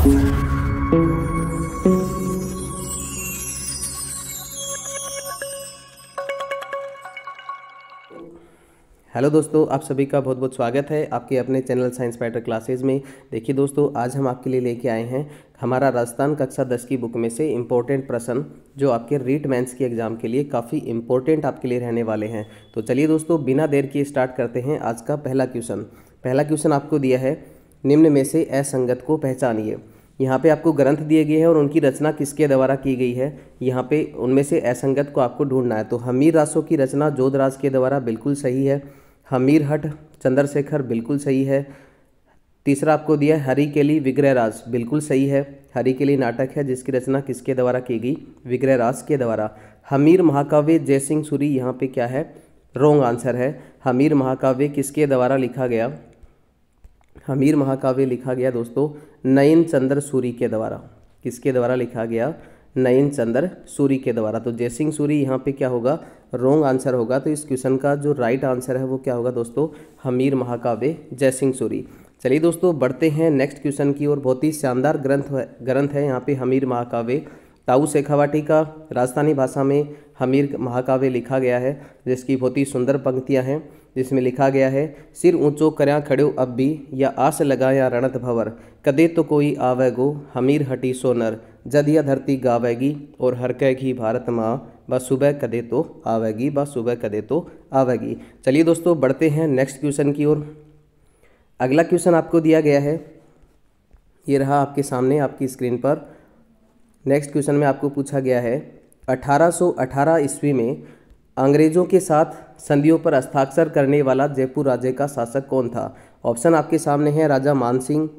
Hello दोस्तों, आप सभी का बहुत बहुत स्वागत है आपके अपने चैनल साइंस फाइटर क्लासेज में। देखिए दोस्तों, आज हम आपके लिए लेके आए हैं हमारा राजस्थान कक्षा 10 की बुक में से इम्पोर्टेंट प्रश्न जो आपके रीट मेंस के एग्जाम के लिए काफ़ी इम्पोर्टेंट आपके लिए रहने वाले हैं। तो चलिए दोस्तों, बिना देर किए स्टार्ट करते हैं आज का पहला क्वेश्चन आपको दिया है, निम्न में से असंगत को पहचानिए। यहाँ पे आपको ग्रंथ दिए गए हैं और उनकी रचना किसके द्वारा की गई है। यहाँ पे उनमें से असंगत को आपको ढूंढना है। तो हमीर रासो की रचना जोधराज के द्वारा बिल्कुल सही है। हमीर हट चंद्रशेखर बिल्कुल सही है। तीसरा आपको दिया है हरिकेली विग्रहराज, बिल्कुल सही है। हरिकेली नाटक है जिसकी रचना किसके द्वारा की गई, विग्रहराज के द्वारा। हमीर महाकाव्य जयसिंह सूरी, यहाँ पे क्या है, रॉन्ग आंसर है। हमीर महाकाव्य किसके द्वारा लिखा गया, हमीर महाकाव्य लिखा गया दोस्तों नयन चंद्र सूरी के द्वारा। किसके द्वारा लिखा गया, नयन चंद्र सूरी के द्वारा। तो जयसिंह सूरी यहाँ पे क्या होगा, रॉन्ग आंसर होगा। तो इस क्वेश्चन का जो राइट आंसर है वो क्या होगा दोस्तों, हमीर महाकाव्य जयसिंह सूरी। चलिए दोस्तों, बढ़ते हैं नेक्स्ट क्वेश्चन की ओर। बहुत ही शानदार ग्रंथ है यहाँ पे हमीर महाकाव्य। ताऊ शेखावाटी का राजस्थानी भाषा में हमीर महाकाव्य लिखा गया है, जिसकी बहुत ही सुंदर पंक्तियाँ हैं, जिसमें लिखा गया है, सिर ऊंचो करया खड़ो अब भी, या आस लगाया रणत भवर, कदे तो कोई आवेगो, हमीर हटी सोनर, जद या धरती गावेगी, और हर कहेगी भारत माँ, ब सुबह कदे तो आवेगी, ब सुबह कदे तो आवेगी। चलिए दोस्तों, बढ़ते हैं नेक्स्ट क्वेश्चन की ओर। अगला क्वेश्चन आपको दिया गया है, ये रहा आपके सामने आपकी स्क्रीन पर। नेक्स्ट क्वेश्चन में आपको पूछा गया है, 1818 ईस्वी में अंग्रेजों के साथ संधियों पर हस्ताक्षर करने वाला जयपुर राज्य का शासक कौन था। ऑप्शन आपके सामने है, राजा मान सिंह,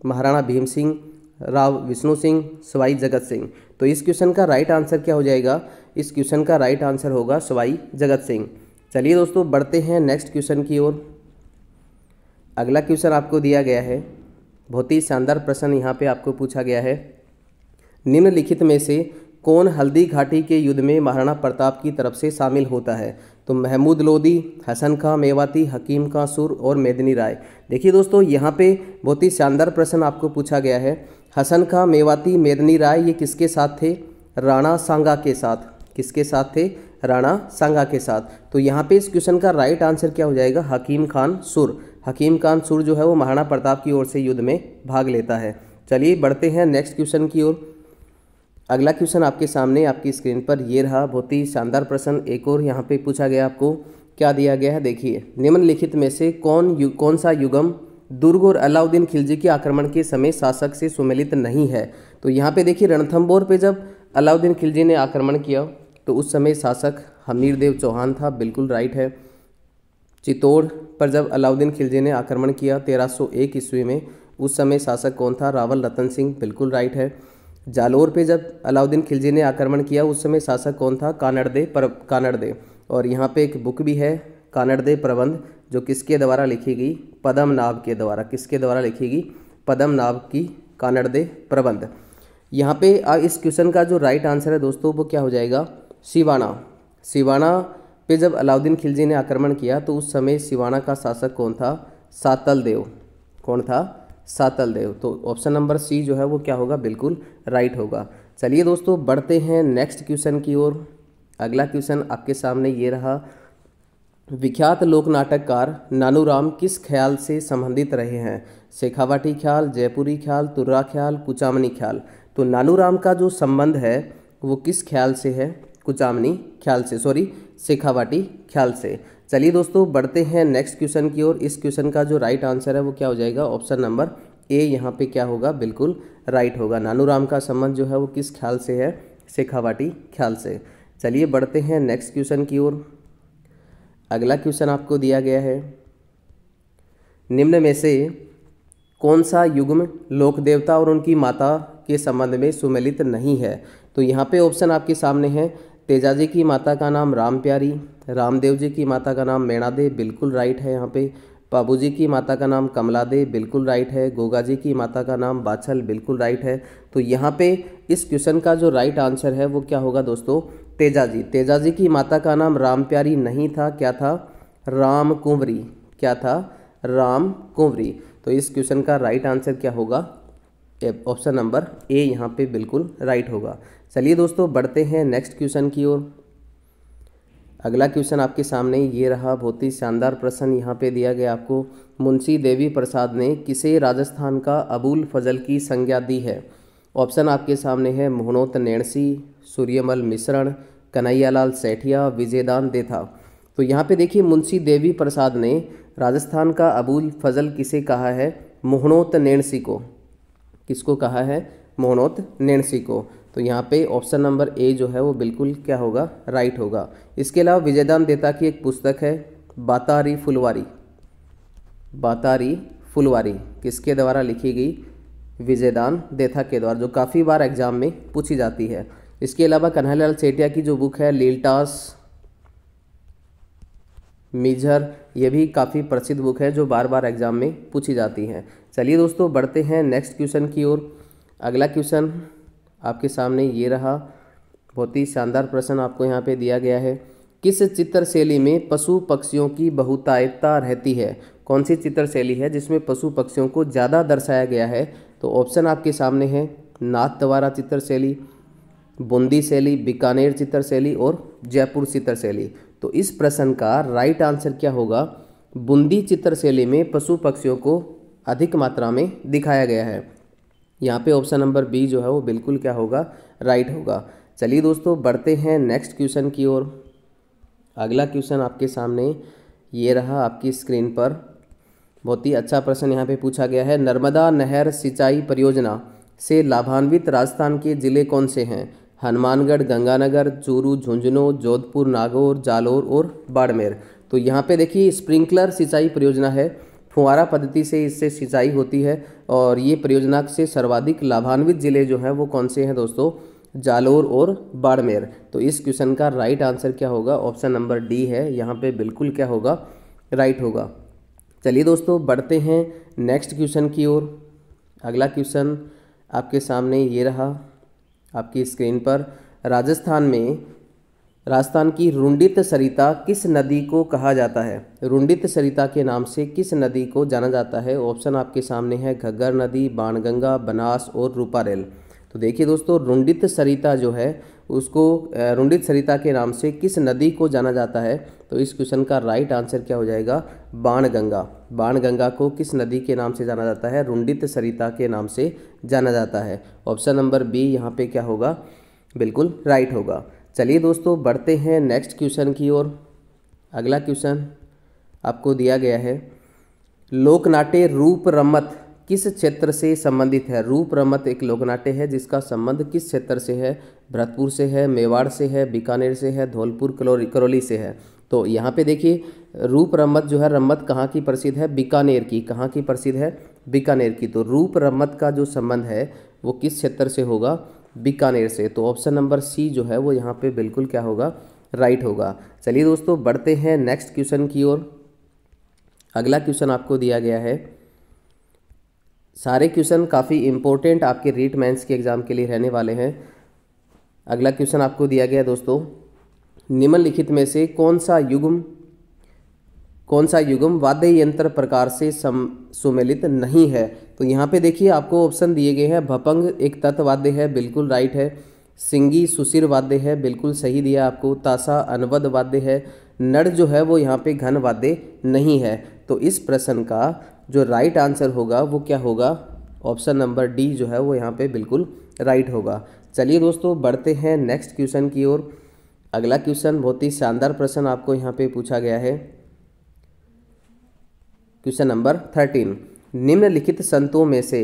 महाराणा भीम सिंह, राव विष्णु सिंह, सवाई जगत सिंह। तो इस क्वेश्चन का राइट आंसर क्या हो जाएगा, इस क्वेश्चन का राइट आंसर होगा सवाई जगत सिंह। चलिए दोस्तों, बढ़ते हैं नेक्स्ट क्वेश्चन की ओर। अगला क्वेश्चन आपको दिया गया है, बहुत ही शानदार प्रश्न यहाँ पे आपको पूछा गया है, निम्नलिखित में से कौन हल्दी घाटी के युद्ध में महाराणा प्रताप की तरफ से शामिल होता है। तो महमूद लोदी, हसन खां मेवाती, हकीम खां सुर और मेदिनी राय। देखिए दोस्तों, यहाँ पे बहुत ही शानदार प्रश्न आपको पूछा गया है। हसन खां मेवाती, मेदिनी राय, ये किसके साथ थे, राणा सांगा के साथ। किसके साथ थे, राणा सांगा के साथ। तो यहाँ पे इस क्वेश्चन का राइट आंसर क्या हो जाएगा, हकीम खान सुर। हकीम खान सुर जो है वो महाराणा प्रताप की ओर से युद्ध में भाग लेता है। चलिए बढ़ते हैं नेक्स्ट क्वेश्चन की ओर। अगला क्वेश्चन आपके सामने आपकी स्क्रीन पर ये रहा, बहुत ही शानदार प्रश्न एक और यहाँ पे पूछा गया। आपको क्या दिया गया है, देखिए, निम्नलिखित में से कौन सा युगम दुर्ग और अलाउद्दीन खिलजी के आक्रमण के समय शासक से सुमेलित नहीं है। तो यहाँ पे देखिए, रणथंबोर पे जब अलाउद्दीन खिलजी ने आक्रमण किया तो उस समय शासक हमीर देव चौहान था, बिल्कुल राइट है। चित्तौड़ पर जब अलाउद्दीन खिलजी ने आक्रमण किया 1301 ईस्वी में, उस समय शासक कौन था, रावल रतन सिंह, बिल्कुल राइट है। जालोर पे जब अलाउद्दीन खिलजी ने आक्रमण किया उस समय शासक कौन था, कानड़दे। और यहाँ पे एक बुक भी है, कानड़दे प्रबंध, जो किसके द्वारा लिखी गई, पद्मनाभ के द्वारा। किसके द्वारा लिखी गई, पद्मनाभ की कानड़दे प्रबंध। यहाँ पे इस क्वेश्चन का जो राइट आंसर है दोस्तों वो क्या हो जाएगा, सिवाना पे जब अलाउद्दीन खिलजी ने आक्रमण किया तो उस समय सिवाना का शासक कौन था, सातल देव। कौन था, सातल देव। तो ऑप्शन नंबर सी जो है वो क्या होगा, बिल्कुल राइट होगा। चलिए दोस्तों, बढ़ते हैं नेक्स्ट क्वेश्चन की ओर। अगला क्वेश्चन आपके सामने ये रहा, विख्यात लोक नाटककार नानूराम किस ख्याल से संबंधित रहे हैं, शेखावाटी ख्याल, जयपुरी ख्याल, तुर्रा ख्याल, कुचामनी ख्याल। तो नानूराम का जो संबंध है वो किस ख्याल से है, कुचामनी ख्याल से, शेखावाटी ख्याल से। चलिए दोस्तों, बढ़ते हैं नेक्स्ट क्वेश्चन की ओर। इस क्वेश्चन का जो राइट आंसर है वो क्या हो जाएगा, ऑप्शन नंबर ए यहाँ पे क्या होगा, बिल्कुल राइट होगा। नानूराम का संबंध जो है वो किस ख्याल से है, शेखावाटी ख्याल से। चलिए बढ़ते हैं नेक्स्ट क्वेश्चन की ओर। अगला क्वेश्चन आपको दिया गया है, निम्न में से कौन सा युग्म लोक देवता और उनकी माता के संबंध में सुमेलित नहीं है। तो यहाँ पे ऑप्शन आपके सामने है, तेजाजी की माता का नाम राम प्यारी, रामदेव जी की माता का नाम मैणादे, बिल्कुल राइट है। यहाँ पे बाबूजी की माता का नाम कमलादे, बिल्कुल राइट है। गोगा जी की माता का नाम बाछल, बिल्कुल राइट है। तो यहाँ पे इस क्वेश्चन का जो राइट आंसर है वो क्या होगा दोस्तों, तेजाजी। तेजाजी की माता का नाम राम प्यारी नहीं था, क्या था, राम कुंवरी। क्या था, राम कुंवरी। तो इस क्वेश्चन का राइट आंसर क्या होगा, ऑप्शन नंबर ए यहाँ पे बिल्कुल राइट होगा। चलिए दोस्तों बढ़ते हैं नेक्स्ट क्वेश्चन की ओर। अगला क्वेश्चन आपके सामने ये रहा, बहुत ही शानदार प्रश्न यहाँ पे दिया गया आपको। मुंशी देवी प्रसाद ने किसे राजस्थान का अबुल फजल की संज्ञा दी है? ऑप्शन आपके सामने है मोहनोत नैणसी, सूर्यमल मिश्रण, कन्हैयालाल सेठिया, विजयदान देथा। तो यहाँ पे देखिए मुंशी देवी प्रसाद ने राजस्थान का अबुल फजल किसे कहा है? मोहनोत नैणसी को। किसको कहा है? मोहनोत नैणसी को। तो यहाँ पे ऑप्शन नंबर ए जो है वो बिल्कुल क्या होगा? राइट होगा। इसके अलावा विजयदान देता की एक पुस्तक है बातारी फुलवारी। बातारी फुलवारी किसके द्वारा लिखी गई? विजयदान देथा के द्वारा, जो काफ़ी बार एग्जाम में पूछी जाती है। इसके अलावा कन्हैयालाल सेठिया की जो बुक है लीलटास मिझर, ये भी काफ़ी प्रसिद्ध बुक है जो बार बार एग्जाम में पूछी जाती है। चलिए दोस्तों बढ़ते हैं नेक्स्ट क्वेश्चन की ओर। अगला क्वेश्चन आपके सामने ये रहा, बहुत ही शानदार प्रश्न आपको यहाँ पे दिया गया है। किस चित्र शैली में पशु पक्षियों की बहुतायतता रहती है? कौन सी चित्र शैली है जिसमें पशु पक्षियों को ज़्यादा दर्शाया गया है? तो ऑप्शन आपके सामने है नाथद्वारा चित्र शैली, बूंदी शैली, बीकानेर चित्र शैली और जयपुर चित्र शैली। तो इस प्रश्न का राइट आंसर क्या होगा? बूंदी चित्र शैली में पशु पक्षियों को अधिक मात्रा में दिखाया गया है। यहाँ पे ऑप्शन नंबर बी जो है वो बिल्कुल क्या होगा? राइट होगा। चलिए दोस्तों बढ़ते हैं नेक्स्ट क्वेश्चन की ओर। अगला क्वेश्चन आपके सामने ये रहा आपकी स्क्रीन पर, बहुत ही अच्छा प्रश्न यहाँ पे पूछा गया है। नर्मदा नहर सिंचाई परियोजना से लाभान्वित राजस्थान के जिले कौन से हैं? हनुमानगढ़, गंगानगर, चूरू, झुंझुनू, जोधपुर, नागौर, जालोर और बाड़मेर। तो यहाँ पे देखिए स्प्रिंकलर सिंचाई परियोजना है, फुहारा पद्धति से इससे सिंचाई होती है और ये परियोजना से सर्वाधिक लाभान्वित जिले जो हैं वो कौन से हैं दोस्तों? जालोर और बाड़मेर। तो इस क्वेश्चन का राइट आंसर क्या होगा? ऑप्शन नंबर डी है, यहाँ पे बिल्कुल क्या होगा? राइट होगा। चलिए दोस्तों बढ़ते हैं नेक्स्ट क्वेश्चन की ओर। अगला क्वेश्चन आपके सामने ये रहा आपकी स्क्रीन पर। राजस्थान की रुंडित सरिता किस नदी को कहा जाता है? रुंडित सरिता के नाम से किस नदी को जाना जाता है? ऑप्शन आपके सामने है घग्गर नदी, बाणगंगा, बनास और रूपारेल। तो देखिए दोस्तों रुंडित सरिता जो है उसको रुंडित सरिता के नाम से किस नदी को जाना जाता है? तो इस क्वेश्चन का राइट आंसर क्या हो जाएगा? बाणगंगा। बाणगंगा को किस नदी के नाम से जाना जाता है? रुंडित सरिता के नाम से जाना जाता है। ऑप्शन नंबर बी यहाँ पे क्या होगा? बिल्कुल राइट होगा। चलिए दोस्तों बढ़ते हैं नेक्स्ट क्वेश्चन की ओर। अगला क्वेश्चन आपको दिया गया है, लोकनाट्य रूप रमत किस क्षेत्र से संबंधित है? रूप रमत एक लोकनाट्य है जिसका संबंध किस क्षेत्र से है? भरतपुर से है, मेवाड़ से है, बीकानेर से है, धौलपुर करौली से है। तो यहाँ पे देखिए रूप रमत जो है, रमत कहाँ की प्रसिद्ध है? बीकानेर की। कहाँ की प्रसिद्ध है? बीकानेर की। तो रूप रमत का जो संबंध है वो किस क्षेत्र से होगा? बीकानेर से। तो ऑप्शन नंबर सी जो है वो यहाँ पे बिल्कुल क्या होगा? राइट होगा। चलिए दोस्तों बढ़ते हैं नेक्स्ट क्वेश्चन की ओर। अगला क्वेश्चन आपको दिया गया है, सारे क्वेश्चन काफ़ी इंपॉर्टेंट आपके रीट मेंस के एग्ज़ाम के लिए रहने वाले हैं। अगला क्वेश्चन आपको दिया गया दोस्तों, निम्नलिखित में से कौन सा युग्म वाद्य यंत्र प्रकार से सुमेलित नहीं है? तो यहाँ पे देखिए आपको ऑप्शन दिए गए हैं। भपंग एक तत्व वाद्य है, बिल्कुल राइट है। सिंगी सुशिर वाद्य है, बिल्कुल सही दिया आपको। ताशा अनवद वाद्य है। नड़ जो है वो यहाँ पे घन वाद्य नहीं है। तो इस प्रश्न का जो राइट आंसर होगा वो क्या होगा? ऑप्शन नंबर डी जो है वो यहाँ पे बिल्कुल राइट होगा। चलिए दोस्तों बढ़ते हैं नेक्स्ट क्वेश्चन की ओर। अगला क्वेश्चन बहुत ही शानदार प्रश्न आपको यहाँ पे पूछा गया है। क्वेश्चन नंबर 13, निम्नलिखित संतों में से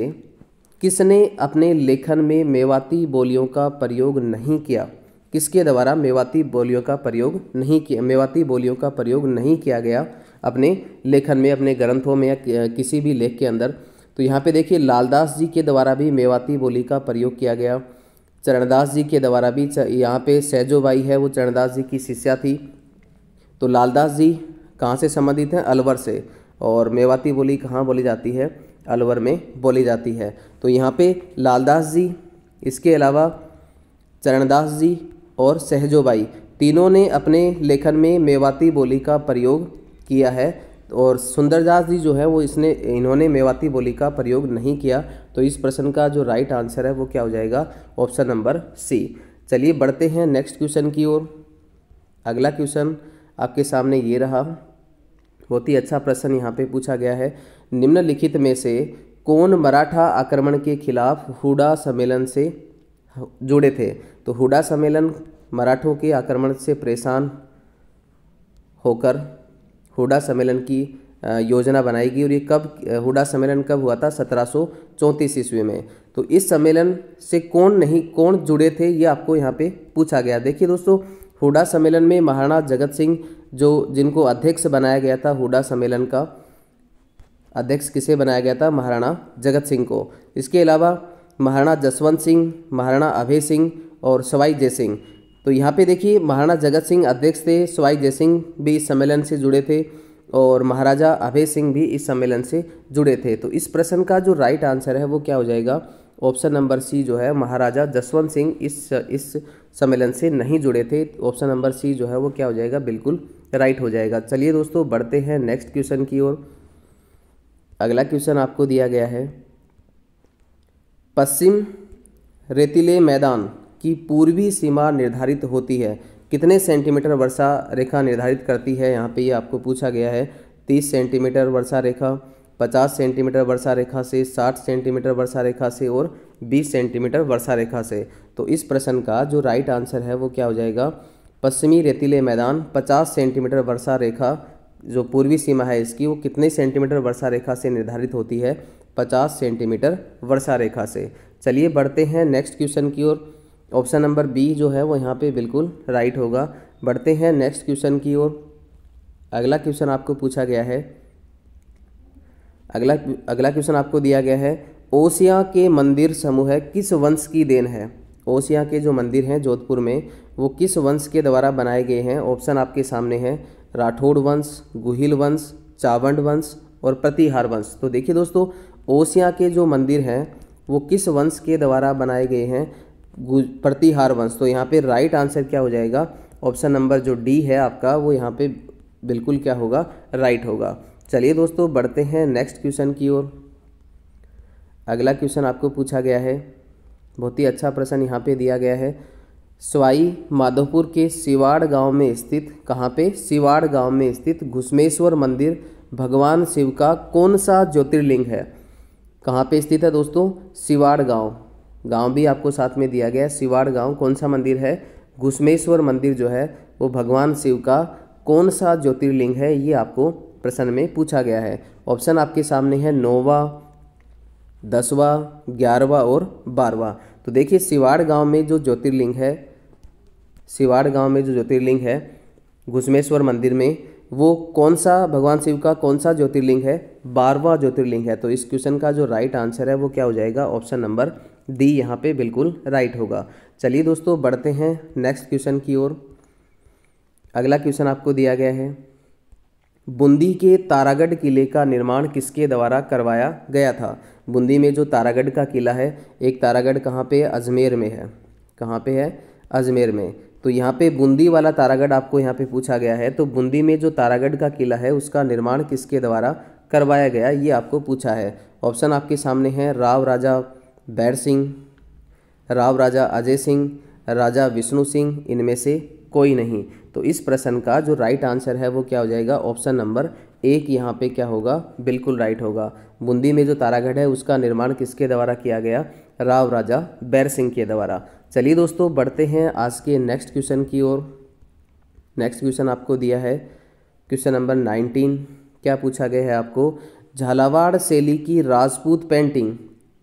किसने अपने लेखन में मेवाती बोलियों का प्रयोग नहीं किया? किसके द्वारा मेवाती बोलियों का प्रयोग नहीं किया? मेवाती बोलियों का प्रयोग नहीं किया गया अपने लेखन में, अपने ग्रंथों में या किसी भी लेख के अंदर। तो यहाँ पे देखिए लालदास जी के द्वारा भी मेवाती बोली का प्रयोग किया गया। चरणदास जी के द्वारा भी, यहाँ पे सैजोबाई है वो चरणदास जी की शिष्या थी। तो लालदास जी कहाँ से संबंधित हैं? अलवर से। और मेवाती बोली कहाँ बोली जाती है? अलवर में बोली जाती है। तो यहाँ पे लालदास जी, इसके अलावा चरणदास जी और सहजोबाई, तीनों ने अपने लेखन में मेवाती बोली का प्रयोग किया है। और सुंदरदास जी जो है वो इन्होंने मेवाती बोली का प्रयोग नहीं किया। तो इस प्रश्न का जो राइट आंसर है वो क्या हो जाएगा, ऑप्शन नंबर सी। चलिए बढ़ते हैं नेक्स्ट क्वेश्चन की ओर। अगला क्वेश्चन आपके सामने ये रहा, बहुत ही अच्छा प्रश्न यहाँ पे पूछा गया है। निम्नलिखित में से कौन मराठा आक्रमण के खिलाफ हुडा सम्मेलन से जुड़े थे? तो हुडा सम्मेलन मराठों के आक्रमण से परेशान होकर हुडा सम्मेलन की योजना बनाई गई। और ये हुडा सम्मेलन कब हुआ था? 1734 ईस्वी में। तो इस सम्मेलन से कौन जुड़े थे, ये आपको यहाँ पे पूछा गया। देखिए दोस्तों, हुडा सम्मेलन में महाराणा जगत सिंह जिनको अध्यक्ष बनाया गया था, हुडा सम्मेलन का अध्यक्ष किसे बनाया गया था? महाराणा जगत सिंह को। इसके अलावा महाराणा जसवंत सिंह, महाराणा अभय सिंह और सवाई जय सिंह। तो यहाँ पे देखिए, महाराणा जगत सिंह अध्यक्ष थे, सवाई जय सिंह भी इस सम्मेलन से जुड़े थे और महाराजा अभय सिंह भी इस सम्मेलन से जुड़े थे। तो इस प्रश्न का जो राइट आंसर है वो क्या हो जाएगा, ऑप्शन नंबर सी जो है, महाराजा जसवंत सिंह इस सम्मेलन से नहीं जुड़े थे। ऑप्शन नंबर सी जो है वो क्या हो जाएगा, बिल्कुल राइट हो जाएगा। चलिए दोस्तों बढ़ते हैं नेक्स्ट क्वेश्चन की ओर। अगला क्वेश्चन आपको दिया गया है, पश्चिम रेतीले मैदान की पूर्वी सीमा निर्धारित होती है कितने सेंटीमीटर वर्षा रेखा निर्धारित करती है? यहाँ पे ये आपको पूछा गया है। 30 सेंटीमीटर वर्षा रेखा, 50 सेंटीमीटर वर्षा रेखा से, 60 सेंटीमीटर वर्षा रेखा से और 20 सेंटीमीटर वर्षा रेखा से। तो इस प्रश्न का जो राइट आंसर है वो क्या हो जाएगा, पश्चिमी रेतीले मैदान 50 सेंटीमीटर वर्षा रेखा, जो पूर्वी सीमा है इसकी, वो कितने सेंटीमीटर वर्षा रेखा से निर्धारित होती है? 50 सेंटीमीटर वर्षा रेखा से। चलिए बढ़ते हैं नेक्स्ट क्वेश्चन की ओर। ऑप्शन नंबर बी जो है वो यहाँ पे बिल्कुल राइट होगा। बढ़ते हैं नेक्स्ट क्वेश्चन की ओर। अगला क्वेश्चन आपको पूछा गया है, अगला क्वेश्चन आपको दिया गया है, ओसियां के मंदिर समूह किस वंश की देन है? ओसियां के जो मंदिर हैं जोधपुर में, वो किस वंश के द्वारा बनाए गए हैं? ऑप्शन आपके सामने है, राठौड़ वंश, गुहिल वंश, चावंड वंश और प्रतिहार वंश। तो देखिए दोस्तों, ओसियां के जो मंदिर हैं वो किस वंश के द्वारा बनाए गए हैं? प्रतिहार वंश। तो यहाँ पे राइट आंसर क्या हो जाएगा, ऑप्शन नंबर जो डी है आपका, वो यहाँ पे बिल्कुल क्या होगा, राइट होगा। चलिए दोस्तों बढ़ते हैं नेक्स्ट क्वेश्चन की ओर। अगला क्वेश्चन आपको पूछा गया है, बहुत ही अच्छा प्रश्न यहाँ पे दिया गया है, सवाई माधोपुर के सिवाड़ गांव में स्थित, कहाँ पे? सिवाड़ गांव में स्थित घुसमेश्वर मंदिर भगवान शिव का कौन सा ज्योतिर्लिंग है? कहाँ पे स्थित है दोस्तों? सिवाड़ गांव भी आपको साथ में दिया गया है। सिवाड़ गांव कौन सा मंदिर है? घुसमेश्वर मंदिर जो है वो भगवान शिव का कौन सा ज्योतिर्लिंग है, ये आपको प्रश्न में पूछा गया है। ऑप्शन आपके सामने है 9वां, 10वां, 11वां और 12वां। तो देखिए, सिवाड़ गांव में जो ज्योतिर्लिंग है घुसमेश्वर मंदिर में, वो कौन सा, भगवान शिव का कौन सा ज्योतिर्लिंग है? 12वां ज्योतिर्लिंग है। तो इस क्वेश्चन का जो राइट आंसर है वो क्या हो जाएगा, ऑप्शन नंबर डी यहाँ पे बिल्कुल राइट होगा। चलिए दोस्तों बढ़ते हैं नेक्स्ट क्वेश्चन की ओर। अगला क्वेश्चन आपको दिया गया है, बूंदी के तारागढ़ किले का निर्माण किसके द्वारा करवाया गया था? बूंदी में जो तारागढ़ का किला है, एक तारागढ़ कहाँ पे है? अजमेर में है। कहाँ पे है? अजमेर में। तो यहाँ पे बूंदी वाला तारागढ़ आपको यहाँ पे पूछा गया है। तो बूंदी में जो तारागढ़ का किला है उसका निर्माण किसके द्वारा करवाया गया, ये आपको पूछा है। ऑप्शन आपके सामने है, राव राजा बैर सिंह, राव राजा अजय सिंह, राजा विष्णु सिंह, इनमें से कोई नहीं। तो इस प्रश्न का जो राइट आंसर है वो क्या हो जाएगा, ऑप्शन नंबर एक यहाँ पे क्या होगा, बिल्कुल राइट होगा। बूंदी में जो तारागढ़ है उसका निर्माण किसके द्वारा किया गया? राव राजा बैर सिंह के द्वारा। चलिए दोस्तों बढ़ते हैं आज के नेक्स्ट क्वेश्चन की ओर। नेक्स्ट क्वेश्चन आपको दिया है क्वेश्चन नंबर 19। क्या पूछा गया है आपको, झालावाड़ शैली की राजपूत पेंटिंग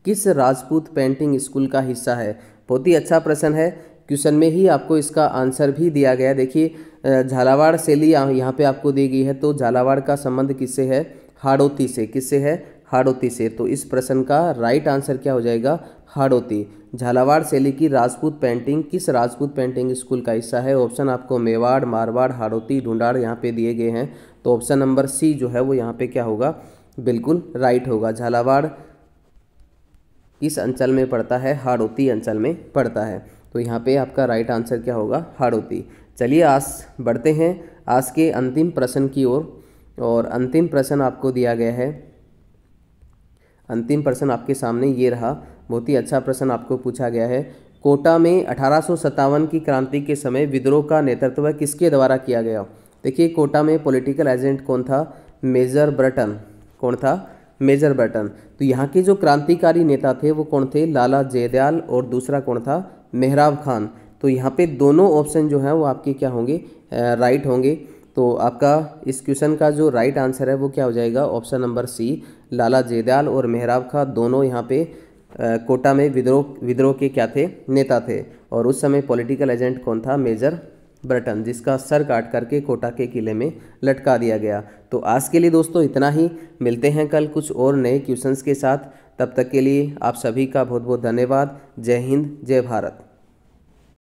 किस राजपूत पेंटिंग स्कूल का हिस्सा है? बहुत ही अच्छा प्रश्न है, क्वेश्चन में ही आपको इसका आंसर भी दिया गया है। देखिए, झालावाड़ शैली यहाँ पे आपको दी गई है। तो झालावाड़ का संबंध किससे है? हाड़ौती से। किससे है? हाड़ौती से। तो इस प्रश्न का राइट आंसर क्या हो जाएगा? हाड़ौती। झालावाड़ शैली की राजपूत पेंटिंग किस राजपूत पेंटिंग स्कूल का हिस्सा है? ऑप्शन आपको मेवाड़, मारवाड़, हाड़ौती, ढूंढाड़ यहाँ पे दिए गए हैं। तो ऑप्शन नंबर सी जो है वो यहाँ पे क्या होगा, बिल्कुल राइट होगा। झालावाड़ किस अंचल में पड़ता है? हाड़ौती अंचल में पड़ता है। तो यहाँ पे आपका राइट आंसर क्या होगा? हाड़ौती। चलिए आज बढ़ते हैं आज के अंतिम प्रश्न की ओर। और अंतिम प्रश्न आपको दिया गया है, अंतिम प्रश्न आपके सामने ये रहा। बहुत ही अच्छा प्रश्न आपको पूछा गया है। कोटा में 1857 की क्रांति के समय विद्रोह का नेतृत्व किसके द्वारा किया गया? देखिए, कोटा में पॉलिटिकल एजेंट कौन था? Major Burton. कौन था? Major Burton. तो यहाँ के जो क्रांतिकारी नेता थे वो कौन थे? लाला जयदयाल, और दूसरा कौन था? मेहराब खान। तो यहाँ पे दोनों ऑप्शन जो हैं वो आपके क्या होंगे? राइट होंगे। तो आपका इस क्वेश्चन का जो राइट आंसर है वो क्या हो जाएगा? ऑप्शन नंबर सी, लाला जयदयाल और मेहराब खान दोनों यहाँ पे कोटा में विद्रोह के क्या थे? नेता थे। और उस समय पॉलिटिकल एजेंट कौन था? मेजर बर्टन, जिसका सर काट करके कोटा के किले में लटका दिया गया। तो आज के लिए दोस्तों इतना ही। मिलते हैं कल कुछ और नए क्वेश्चंस के साथ। तब तक के लिए आप सभी का बहुत बहुत धन्यवाद। जय हिंद, जय भारत।